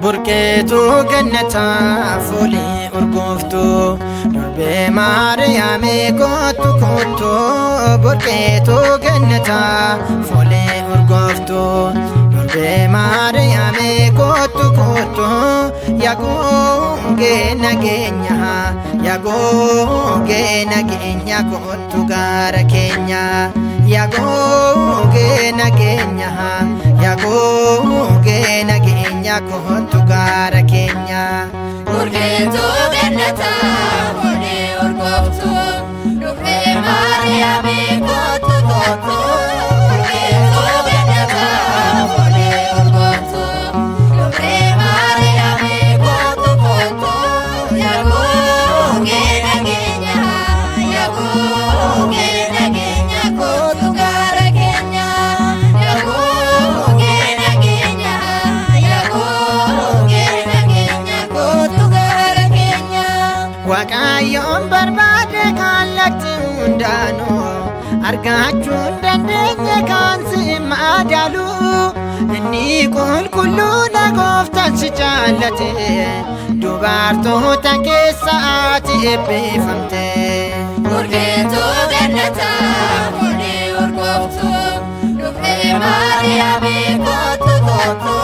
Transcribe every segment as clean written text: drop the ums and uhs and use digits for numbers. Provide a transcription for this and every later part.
burqeetu gannataa fuulii urgooftu durbee maariyaamii kottu kottu burqeetu gannataa fuulii urgooftu durbee maariyaamii kottu kottu yaagooge nageenya yaagooge nageenya kottu gaara keenya yaagooge nageenya yaagooge nageenya kottu gaara keenya. Burqeetu gannataa fuulii urgooftu durbee maariyaamii kottu kottu burqeetu gannataa fuulii urgooftu durbee maariyaamii kottu kottu yaagooge nageenya yaagooge nageenya kottu gaara keenya yaagooge nageenya yaagooge nageenya kottu gaara keenya. Waaqayyoon barbaade kallattii hundaanuu argachuu hin dandeenye kan si madaalu inni qulqulluudha gooftaan si jaallate dubartoota keessa ati eebbifamte. Burqeetu gannataa fuulii urgooftu durbee maariyaamii kottu kottu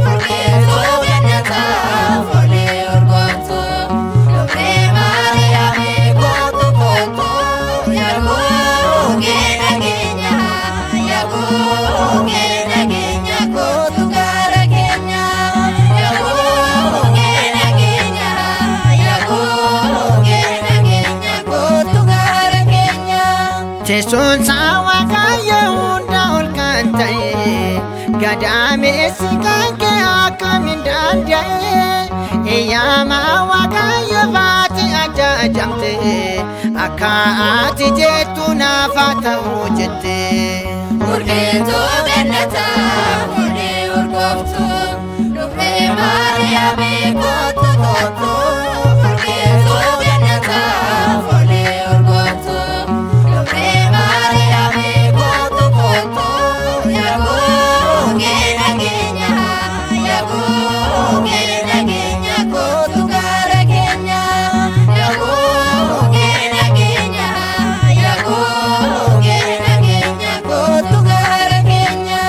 burqeetu gannataa fuulii urgooftu durbee maariyaamii kottu kottu yaagooge nageenya yaagooge nageenya kottu gaara keenya yaagooge nageenya yaagooge nageenya kottu gaara keenya. Teessoon isaa Waaqayyo hunda ol kan ta'e gadaameessi kan kee akkamiin danda'e eeyyaama Waaqayyo baate ajajamte akka ati jettu naaf haa ta'u jette. Burqeetu gannataa fuulii urgooftu durbee maariyaamii kottu kottu burqeetu gannataa fuulii urgooftu durbee maariyaamii kottu kottu yaagooge nageenya yaagooge nageenya kottu gaara keenya yaagooge nageenya yaagooge nageenya kottu gaara keenya.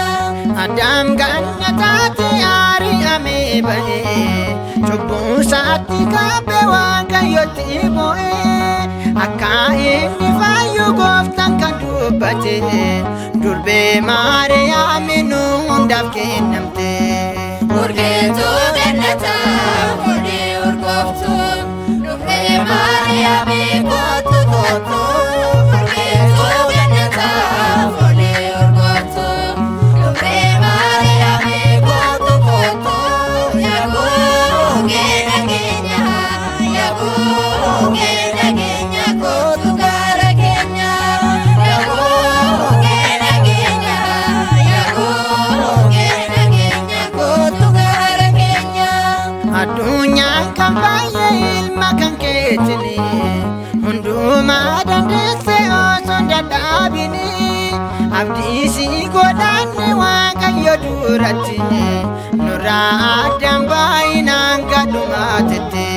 Addaam gannataatti ari'amee ba'ee cubbuu isaatti qabee Waaqayyotti mo'ee akka inni fayyu gooftaan kan dubbate durbee maariyaamii nu hundaaf kennamte. Burqeetu gannataa fuulii urgooftu durbee maariyaamii kottu kottu burqeetu gannataa fuulii urgooftu durbee maariyaamii kottu kottu yaagooge nageenya yaagooge nageenya kottu gaara keenya yaagooge nageenya yaagooge nageenya kottu gaara keenya. Addunyaan kan baay'ee ilma kan keetini hundumaa dandeesse osoo dadhabini abdii si godhanne Waaqayyo duratti nurraa addaan baay'inaan gadhumaatette.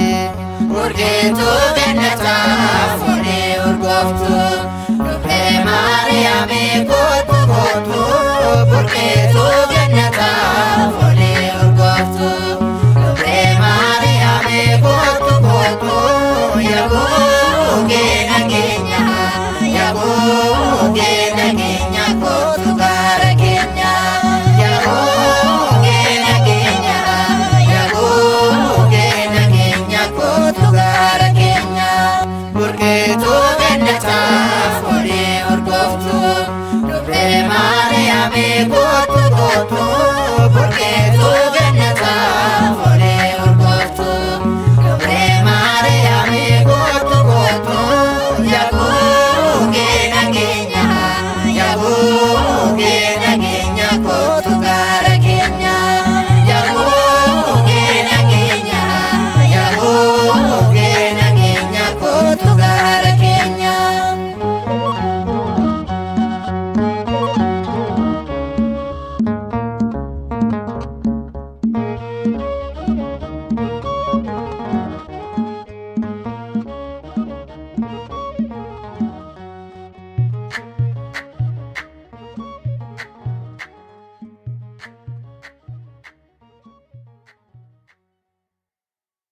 Burqeetu gannataa fuulii urgooftu durbee maariyaamii kottu kottu burqeetu gannataa fuulii urgooftu durbee maariyaamii kottu kottu yaagooge nageenya yaagooge nageenya kottu gaara keenya yaagooge nageenya yaagooge nageenya kottu gaara keenya. Burqeetu gannataa fuulii urgooftu durbee maariyaamii kottu